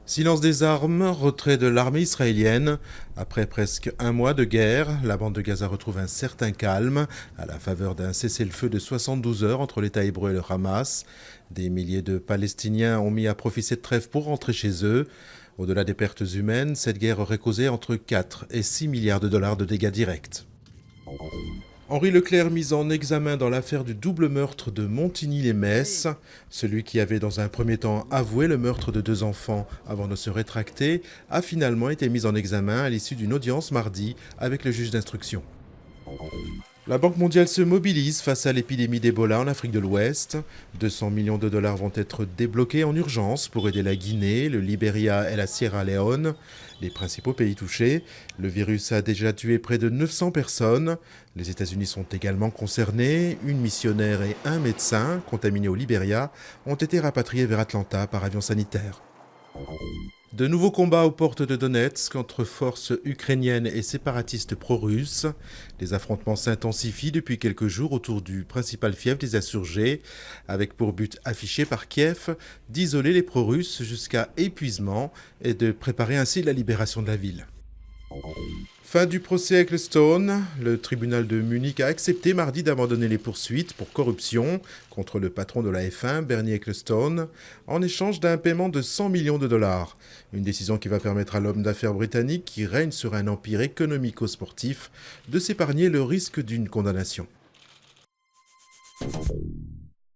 Silence des armes, retrait de l'armée israélienne. Après presque un mois de guerre, la bande de Gaza retrouve un certain calme à la faveur d'un cessez-le-feu de 72 heures entre l'État hébreu et le Hamas. Des milliers de Palestiniens ont mis à profit cette trêve pour rentrer chez eux. Au-delà des pertes humaines, cette guerre aurait causé entre 4 et 6 milliards de dollars de dégâts directs. Henri Leclerc mis en examen dans l'affaire du double meurtre de Montigny-les-Metz. Celui qui avait dans un premier temps avoué le meurtre de 2 enfants avant de se rétracter a finalement été mis en examen à l'issue d'une audience mardi avec le juge d'instruction. La Banque mondiale se mobilise face à l'épidémie d'Ebola en Afrique de l'Ouest. 200 millions de dollars vont être débloqués en urgence pour aider la Guinée, le Libéria et la Sierra Leone, les principaux pays touchés. Le virus a déjà tué près de 900 personnes. Les États-Unis sont également concernés. Une missionnaire et un médecin contaminés au Libéria ont été rapatriés vers Atlanta par avion sanitaire. De nouveaux combats aux portes de Donetsk entre forces ukrainiennes et séparatistes pro-russes. Les affrontements s'intensifient depuis quelques jours autour du principal fief des insurgés, avec pour but affiché par Kiev d'isoler les pro-russes jusqu'à épuisement et de préparer ainsi la libération de la ville. Fin du procès Ecclestone. Le tribunal de Munich a accepté mardi d'abandonner les poursuites pour corruption contre le patron de la F1, Bernie Ecclestone, en échange d'un paiement de 100 millions de dollars. Une décision qui va permettre à l'homme d'affaires britannique, qui règne sur un empire économico-sportif, de s'épargner le risque d'une condamnation.